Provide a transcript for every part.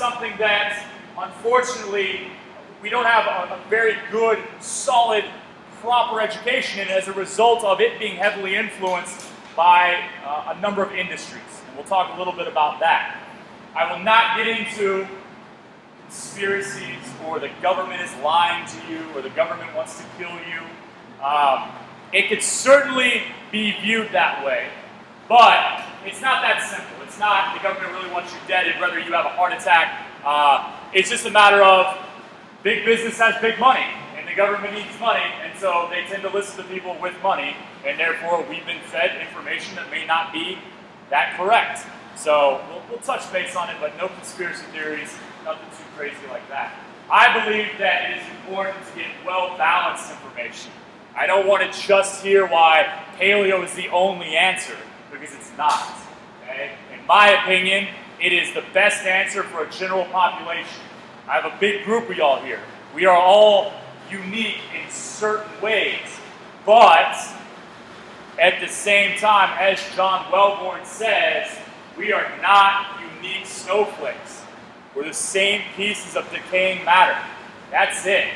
something that, unfortunately, we don't have a very good, solid, proper education in as a result of it being heavily influenced by a number of industries. And we'll talk a little bit about that. I will not get into conspiracies or the government is lying to you or the government wants to kill you. It could certainly be viewed that way, but it's not that simple. It's not the government really wants you dead and whether you have a heart attack. It's just a matter of big business has big money, and the government needs money, and so they tend to listen to people with money, and therefore we've been fed information that may not be that correct. So we'll touch base on it, but no conspiracy theories, nothing too crazy like that. I believe that it is important to get well-balanced information. I don't want to just hear why paleo is the only answer, because it's not. Okay? In my opinion, it is the best answer for a general population. I have a big group of y'all here. We are all unique in certain ways, but at the same time, as John Welborn says, we are not unique snowflakes. We're the same pieces of decaying matter. That's it.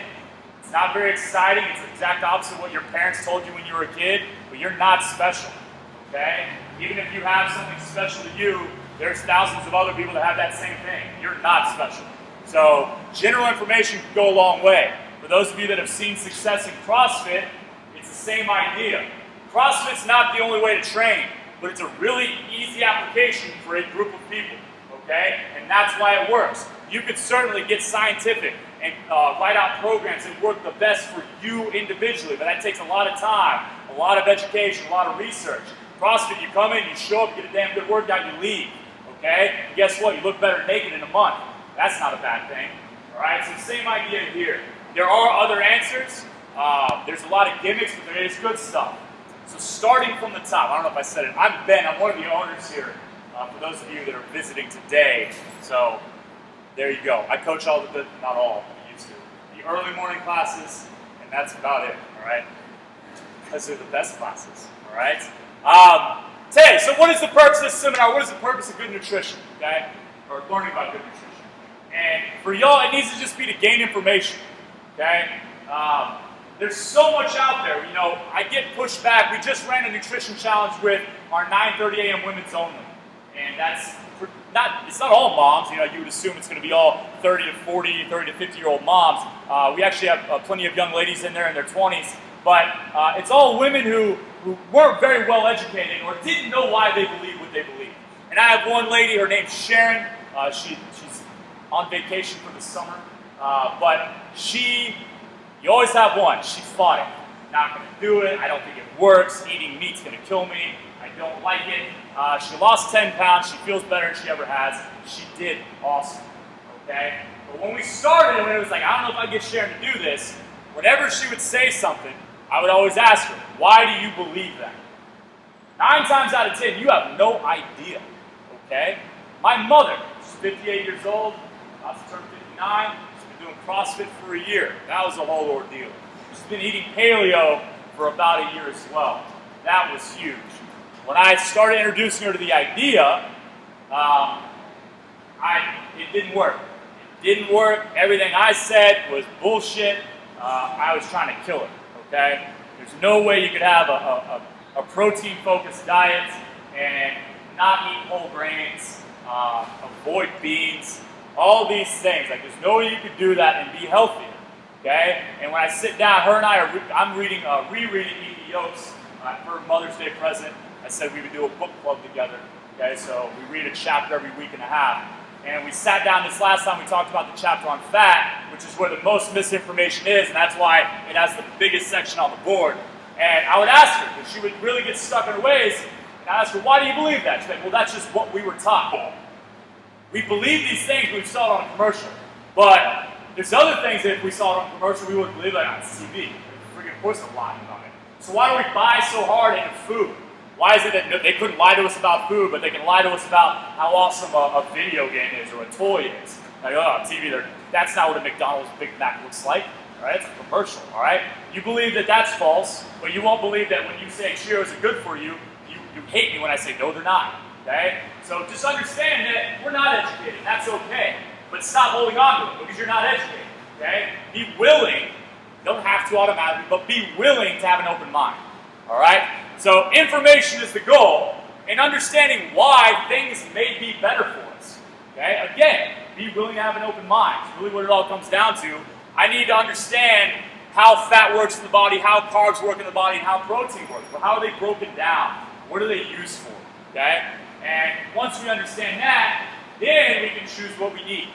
It's not very exciting. It's the exact opposite of what your parents told you when you were a kid, but you're not special, okay? Even if you have something special to you, there's thousands of other people that have that same thing. You're not special. So general information can go a long way. For those of you that have seen success in CrossFit, it's the same idea. CrossFit's not the only way to train, but it's a really easy application for a group of people, okay? And that's why it works. You could certainly get scientific and write out programs that work the best for you individually, but that takes a lot of time, a lot of education, a lot of research. CrossFit, you come in, you show up, get a damn good workout, you leave, okay? And guess what? You look better naked in a month. That's not a bad thing, all right? So same idea here. There are other answers. There's a lot of gimmicks, but there is good stuff. So starting from the top, I don't know if I said it. I'm Ben. I'm one of the owners here, for those of you that are visiting today. So there you go. I coach all the, not all, I used to. The early morning classes, and that's about it, all right? Because they're the best classes, all right? Today, so what is the purpose of this seminar? What is the purpose of good nutrition, okay? Or learning about good nutrition? And for y'all, it needs to just be to gain information, okay? There's so much out there. You know, I get pushed back. We just ran a nutrition challenge with our 9:30 a.m. women's only. And that's it's not all moms. You know, you would assume it's going to be all 30 to 40, 30 to 50-year-old moms. We actually have plenty of young ladies in there in their 20s. But it's all women who weren't very well educated or didn't know why they believe what they believe. And I have one lady, her name's Sharon. She's on vacation for the summer. But you always have one. She fought it. Not going to do it. I don't think it works. Eating meat's going to kill me. I don't like it. She lost 10 pounds. She feels better than she ever has. She did awesome. Okay? But when we started, when it was like, I don't know if I get Sharon to do this, whenever she would say something, I would always ask her, why do you believe that? 9 times out of 10, you have no idea. Okay? My mother, she's 58 years old, about to turn 59. Doing CrossFit for a year. That was a whole ordeal. She's been eating paleo for about a year as well. That was huge. When I started introducing her to the idea, it didn't work. It didn't work. Everything I said was bullshit. I was trying to kill her, okay? There's no way you could have a protein-focused diet and not eat whole grains, avoid beans, all these things. Like, there's no way you could do that and be healthier, okay? And when I sit down, her and I'm rereading Eat the Yolks for Mother's Day present. I said we would do a book club together, okay? So we read a chapter every week and a half. And we sat down this last time, we talked about the chapter on fat, which is where the most misinformation is, and that's why it has the biggest section on the board. And I would ask her, because she would really get stuck in her ways, and I'd ask her, why do you believe that? She'd say, well, that's just what we were taught. We believe these things when we saw it on a commercial. But there's other things that if we saw it on a commercial, we wouldn't believe, like on TV. Of course they're lying about it. So why do we buy so hard into food? Why is it that they couldn't lie to us about food, but they can lie to us about how awesome a video game is or a toy is? Like, oh, on TV, that's not what a McDonald's Big Mac looks like. All right, it's a commercial, all right? You believe that that's false, but you won't believe that when you say Cheerios are good for you, you hate me when I say no, they're not. Okay? So just understand that we're not educated. That's okay. but stop holding on to it because you're not educated. Okay? Be willing, don't have to automatically, but be willing to have an open mind. All right? So information is the goal, and understanding why things may be better for us. Okay? Again, be willing to have an open mind. It's really what it all comes down to. I need to understand how fat works in the body, how carbs work in the body, and how protein works. But how are they broken down? What are they used for? Okay? And once we understand that, then we can choose what we eat.